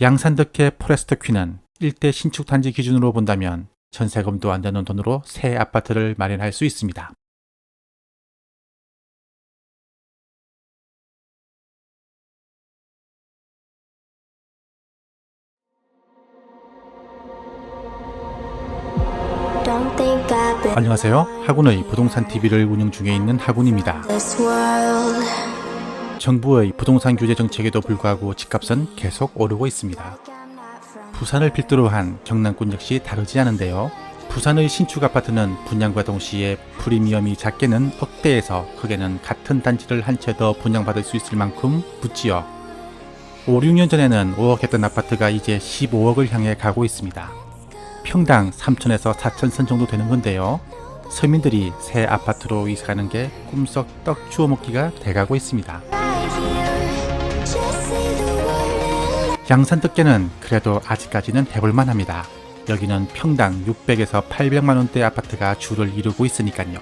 양산덕회 포레스트 퀸은 일대 신축 단지 기준으로 본다면 전세금도 안 되는 돈으로 새 아파트를 마련할 수 있습니다. 안녕하세요. 하군의 부동산 TV를 운영 중에 있는 하군입니다. 정부의 부동산 규제 정책에도 불구하고 집값은 계속 오르고 있습니다. 부산을 필두로 한 경남권 역시 다르지 않은데요. 부산의 신축 아파트는 분양과 동시에 프리미엄이 작게는 억대에서 크게는 같은 단지를 한 채 더 분양받을 수 있을 만큼 붙지요. 5, 6년 전에는 5억 했던 아파트가 이제 15억을 향해 가고 있습니다. 평당 3천에서 4천 선 정도 되는 건데요. 서민들이 새 아파트로 이사가는 게 꿈속 떡 주워 먹기가 돼가고 있습니다. 양산덕계는 그래도 아직까지는 해볼만 합니다. 여기는 평당 600에서 800만원대 아파트가 주를 이루고 있으니까요.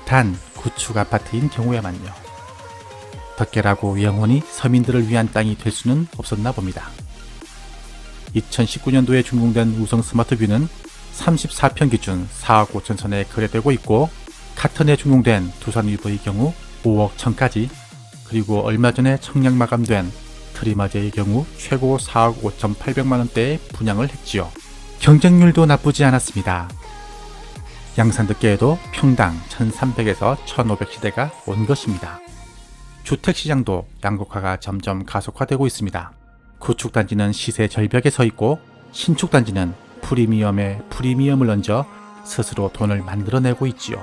단 구축 아파트인 경우에만요. 덕계라고 영원히 서민들을 위한 땅이 될 수는 없었나 봅니다. 2019년도에 준공된 우성 스마트뷰는 34평 기준 4억 5천 선에 거래되고 있고, 카턴에 준공된 두산 위버의 경우 5억 천까지, 그리고 얼마 전에 청약 마감된 트리마제의 경우 최고 4억 5천 8백만원대에 분양을 했지요. 경쟁률도 나쁘지 않았습니다. 양산덕계에도 평당 1300에서 1500시대가 온 것입니다. 주택시장도 양극화가 점점 가속화되고 있습니다. 구축단지는 시세 절벽에 서 있고, 신축단지는 프리미엄에 프리미엄을 얹어 스스로 돈을 만들어내고 있지요.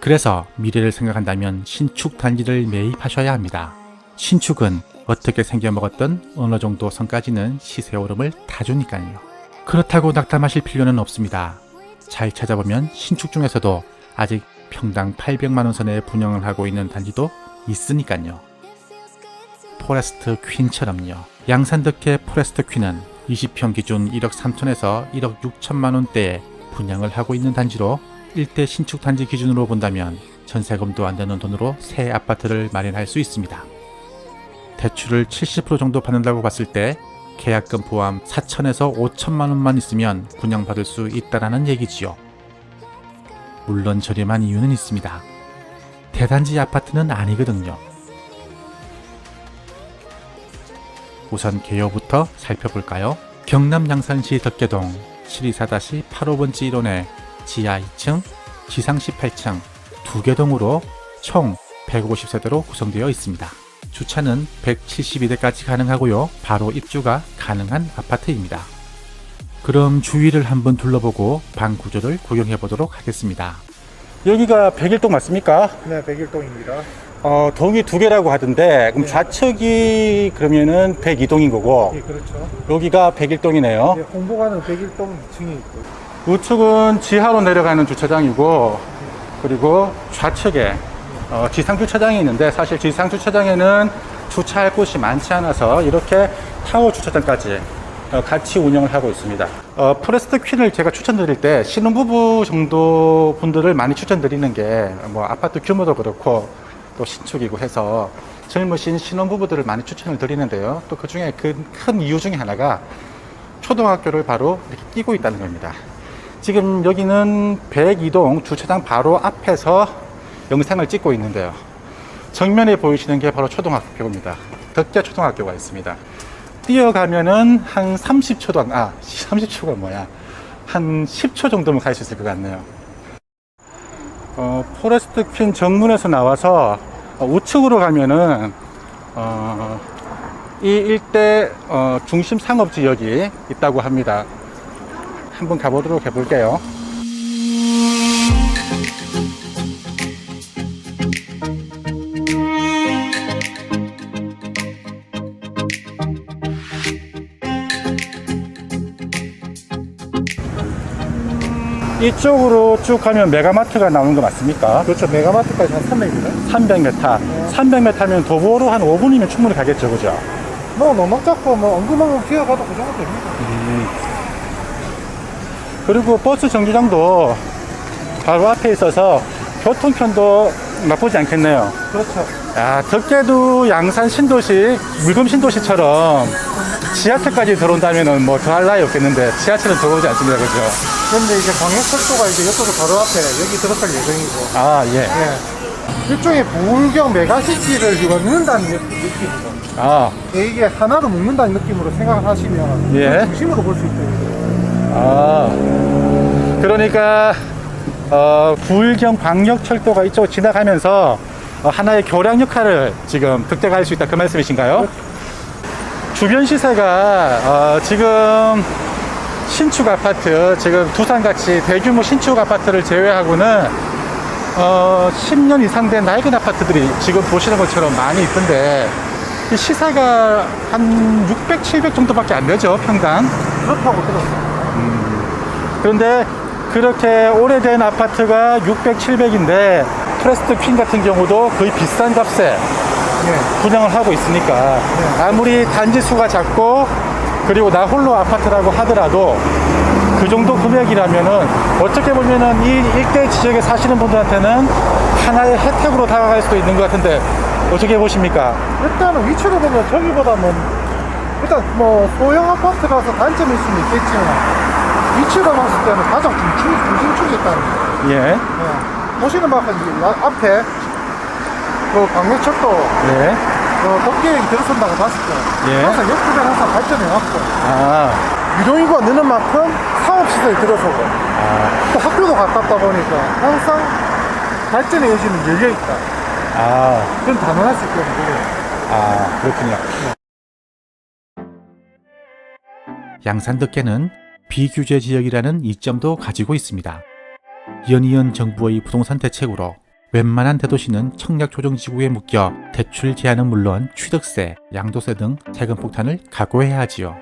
그래서 미래를 생각한다면 신축단지를 매입하셔야 합니다. 신축은 어떻게 생겨먹었던 어느 정도 선까지는 시세 오름을 타주니까요. 그렇다고 낙담하실 필요는 없습니다. 잘 찾아보면 신축 중에서도 아직 평당 800만원 선에 분양을 하고 있는 단지도 있으니까요. 포레스트 퀸처럼요. 양산덕회 포레스트 퀸은 20평 기준 1억 3천에서 1억 6천만원대에 분양을 하고 있는 단지로 일대 신축 단지 기준으로 본다면 전세금도 안 되는 돈으로 새 아파트를 마련할 수 있습니다. 대출을 70% 정도 받는다고 봤을 때 계약금 포함 4천에서 5천만원만 있으면 분양받을 수 있다는 얘기지요. 물론 저렴한 이유는 있습니다. 대단지 아파트는 아니거든요. 우선 개요부터 살펴볼까요? 경남 양산시 덕계동 724-85번지 1호내 지하 2층, 지상 18층, 2개 동으로 총 150세대로 구성되어 있습니다. 주차는 172대까지 가능하고요. 바로 입주가 가능한 아파트입니다. 그럼 주위를 한번 둘러보고 방 구조를 구경해 보도록 하겠습니다. 여기가 101동 맞습니까? 네, 101동입니다. 동이 2개라고 하던데, 그럼 네. 좌측이 그러면은 102동인 거고, 예, 그렇죠. 여기가 101동이네요. 네, 홍보관은 101동 2층에 있고. 우측은 지하로 내려가는 주차장이고, 그리고 좌측에 지상 주차장이 있는데, 사실 지상 주차장에는 주차할 곳이 많지 않아서 이렇게 타워 주차장까지 같이 운영을 하고 있습니다. 포레스트 퀸을 제가 추천드릴 때 신혼부부 정도 분들을 많이 추천드리는 게, 뭐 아파트 규모도 그렇고 또 신축이고 해서 젊으신 신혼부부들을 많이 추천을 드리는데요. 또 그 중에 큰 이유 중에 하나가 초등학교를 바로 이렇게 끼고 있다는 겁니다. 지금 여기는 102동 주차장 바로 앞에서 영상을 찍고 있는데요. 정면에 보이시는 게 바로 초등학교입니다. 덕계 초등학교가 있습니다. 뛰어가면은 한 30초도 30초가 뭐야, 한 10초 정도면 갈 수 있을 것 같네요. 포레스트 퀸 정문에서 나와서 우측으로 가면은 이 일대 중심 상업 지역이 있다고 합니다. 한번 가보도록 해볼게요. 이쪽으로 쭉 가면 메가마트가 나오는 거 맞습니까? 그렇죠. 메가마트까지 한 300m. 300m. 300m면 도보로 한 5분이면 충분히 가겠죠, 그죠? 뭐, 너무 작고, 뭐, 엉금엉금 기어가도 그 정도 됩니다. 그리고 버스 정류장도 바로 앞에 있어서 교통편도 나쁘지 않겠네요. 그렇죠. 아, 덕계도 양산 신도시, 물금 신도시처럼 지하철까지 들어온다면은 뭐 더할 나위 없겠는데 지하철은 들어오지 않습니다. 그죠? 그런데 이제 광역철도가 이제 이쪽으로 바로 앞에 여기 들어설 예정이고. 아, 예. 예. 일종의 부울경 메가시티를 이거 넣는다는 느낌이죠. 아, 이게 하나로 묶는다는 느낌으로 생각을 하시면 예. 중심으로 볼 수 있죠. 아. 그러니까, 부울경 광역철도가 이쪽으로 지나가면서 하나의 교량 역할을 지금 득대가 할 수 있다. 그 말씀이신가요? 주변 시세가, 지금 신축 아파트, 지금 두산같이 대규모 신축 아파트를 제외하고는 10년 이상 된 낡은 아파트들이 지금 보시는 것처럼 많이 있던데 이 시세가 한 600, 700 정도밖에 안 되죠, 평당. 그렇다고 들었어요. 그런데 그렇게 오래된 아파트가 600, 700인데 프레스트 퀸 같은 경우도 거의 비싼 값에 예. 분양을 하고 있으니까 아무리 단지 수가 작고 그리고 나 홀로 아파트라고 하더라도 그 정도 금액이라면은 어떻게 보면은 이 일대 지역에 사시는 분들한테는 하나의 혜택으로 다가갈 수도 있는 것 같은데 어떻게 보십니까? 일단은 위치로 보면 저기보다는 일단 뭐 소형 아파트라서 단점일 수는 있겠지만 위치로 봤을 때는 가장 중심축에 있다는 거예요. 예. 예. 보시는 바가 앞에 그 광역철도 네. 덕계역이 들어선다고 봤을 때 예. 항상 옆구리를 항상 발전해왔고 아, 유동인구가 느는 만큼 사업시설이 들어서고 또 학교도 가깝다 보니까 항상 발전의 여지는 열려있다. 그건 단언할 수 있거든요. 그렇군요. 양산 덕계는 비규제 지역이라는 이점도 가지고 있습니다. 연이은 정부의 부동산 대책으로 웬만한 대도시는 청약조정지구에 묶여 대출 제한은 물론 취득세, 양도세 등 세금 폭탄을 각오해야 하지요.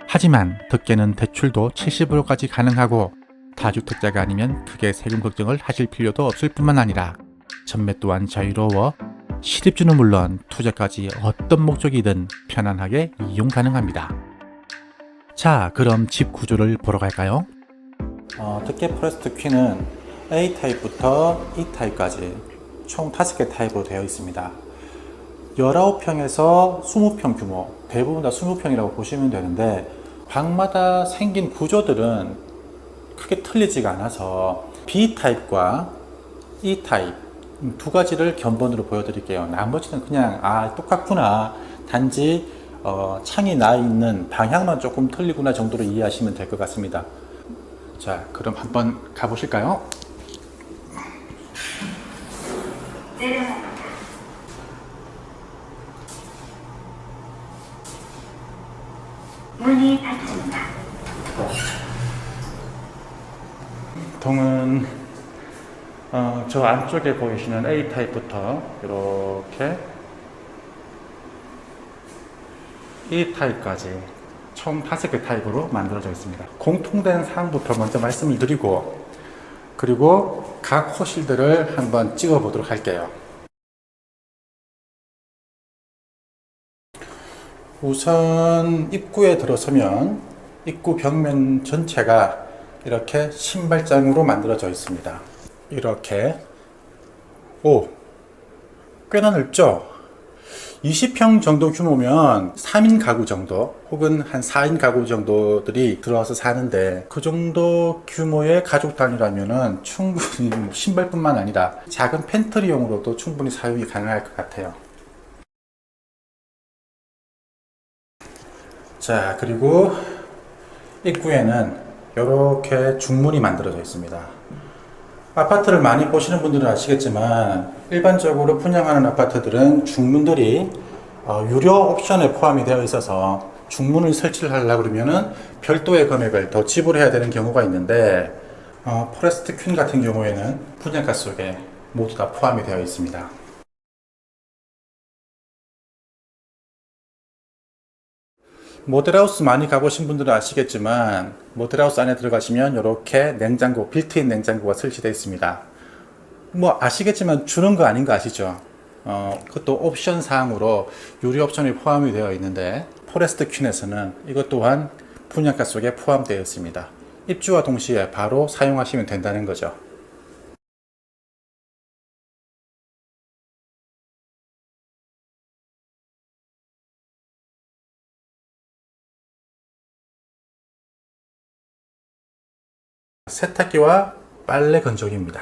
하지만 덕계는 대출도 70%까지 가능하고 다주택자가 아니면 크게 세금 걱정을 하실 필요도 없을 뿐만 아니라 전매 또한 자유로워 실입주는 물론 투자까지 어떤 목적이든 편안하게 이용 가능합니다. 자, 그럼 집 구조를 보러 갈까요? 덕계 프레스트 퀸은 A타입부터 E타입까지 총 5개 타입으로 되어 있습니다. 19평에서 20평 규모, 대부분 다 20평이라고 보시면 되는데 방마다 생긴 구조들은 크게 틀리지가 않아서 B타입과 E타입 두 가지를 견본으로 보여드릴게요. 나머지는 그냥 똑같구나, 단지 창이 나 있는 방향만 조금 틀리구나 정도로 이해하시면 될 것 같습니다. 자, 그럼 한번 가보실까요? 문이 닫힙니다. 동은 저 안쪽에 보이시는 A타입부터 이렇게 E타입까지 총 5개 타입으로 만들어져 있습니다. 공통된 사항부터 먼저 말씀을 드리고 그리고 각 호실들을 한번 찍어 보도록 할게요. 우선 입구에 들어서면 입구 벽면 전체가 이렇게 신발장으로 만들어져 있습니다. 이렇게 꽤나 넓죠? 20평 정도 규모면 3인 가구 정도 혹은 한 4인 가구 정도들이 들어와서 사는데 그 정도 규모의 가족 단위라면 충분히 신발뿐만 아니라 작은 팬트리용으로도 충분히 사용이 가능할 것 같아요. 자, 그리고 입구에는 이렇게 중문이 만들어져 있습니다. 아파트를 많이 보시는 분들은 아시겠지만 일반적으로 분양하는 아파트들은 중문들이 유료 옵션에 포함이 되어 있어서 중문을 설치를 하려고 그러면은 별도의 금액을 더 지불해야 되는 경우가 있는데 포레스트 퀸 같은 경우에는 분양가 속에 모두 다 포함이 되어 있습니다. 모델하우스 많이 가보신 분들은 아시겠지만 모델하우스 안에 들어가시면 이렇게 냉장고, 빌트인 냉장고가 설치되어 있습니다. 뭐 아시겠지만 주는 거 아닌 거 아시죠? 그것도 옵션 사항으로 유료 옵션이 포함이 되어 있는데 포레스트 퀸에서는 이것 또한 분양가 속에 포함되어 있습니다. 입주와 동시에 바로 사용하시면 된다는 거죠. 세탁기와 빨래 건조기입니다.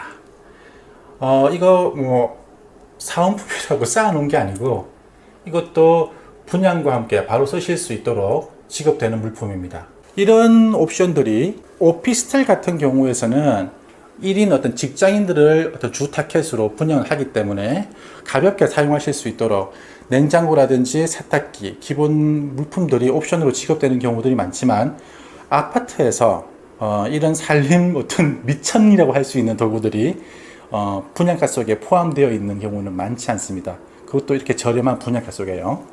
이거 뭐 사은품이라고 쌓아놓은 게 아니고 이것도 분양과 함께 바로 쓰실 수 있도록 지급되는 물품입니다. 이런 옵션들이 오피스텔 같은 경우에서는 1인 어떤 직장인들을 어떤 주 타켓으로 분양을 하기 때문에 가볍게 사용하실 수 있도록 냉장고라든지 세탁기, 기본 물품들이 옵션으로 지급되는 경우들이 많지만 아파트에서 이런 살림 어떤 미천이라고 할 수 있는 도구들이 분양가 속에 포함되어 있는 경우는 많지 않습니다. 그것도 이렇게 저렴한 분양가 속에요.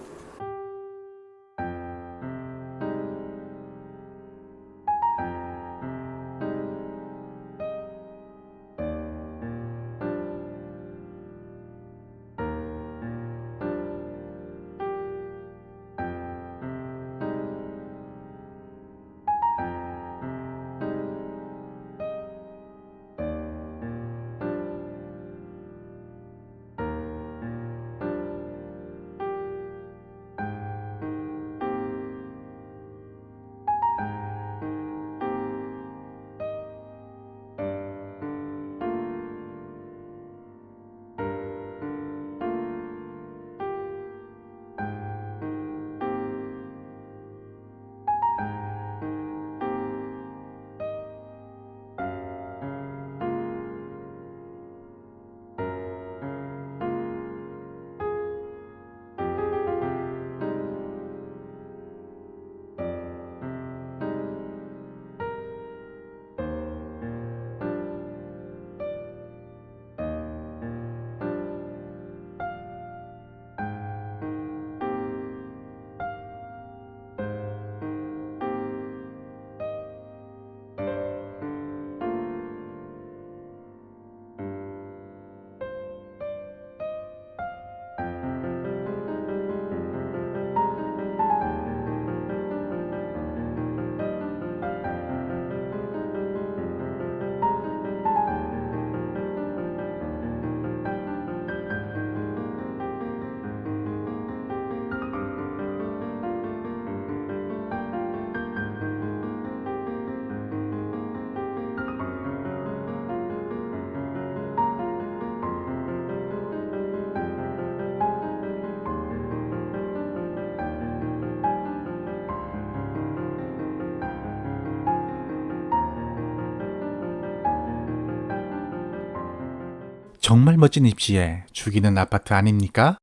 정말 멋진 입지에 죽이는 아파트 아닙니까?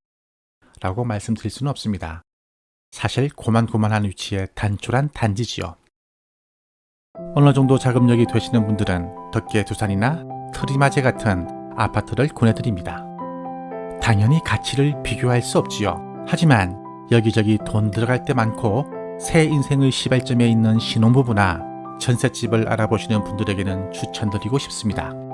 라고 말씀드릴 수는 없습니다. 사실 고만고만한 위치에 단촐한 단지지요. 어느 정도 자금력이 되시는 분들은 덕계두산이나 트리마제 같은 아파트를 권해드립니다. 당연히 가치를 비교할 수 없지요. 하지만 여기저기 돈 들어갈 때 많고 새 인생의 시발점에 있는 신혼부부나 전셋집을 알아보시는 분들에게는 추천드리고 싶습니다.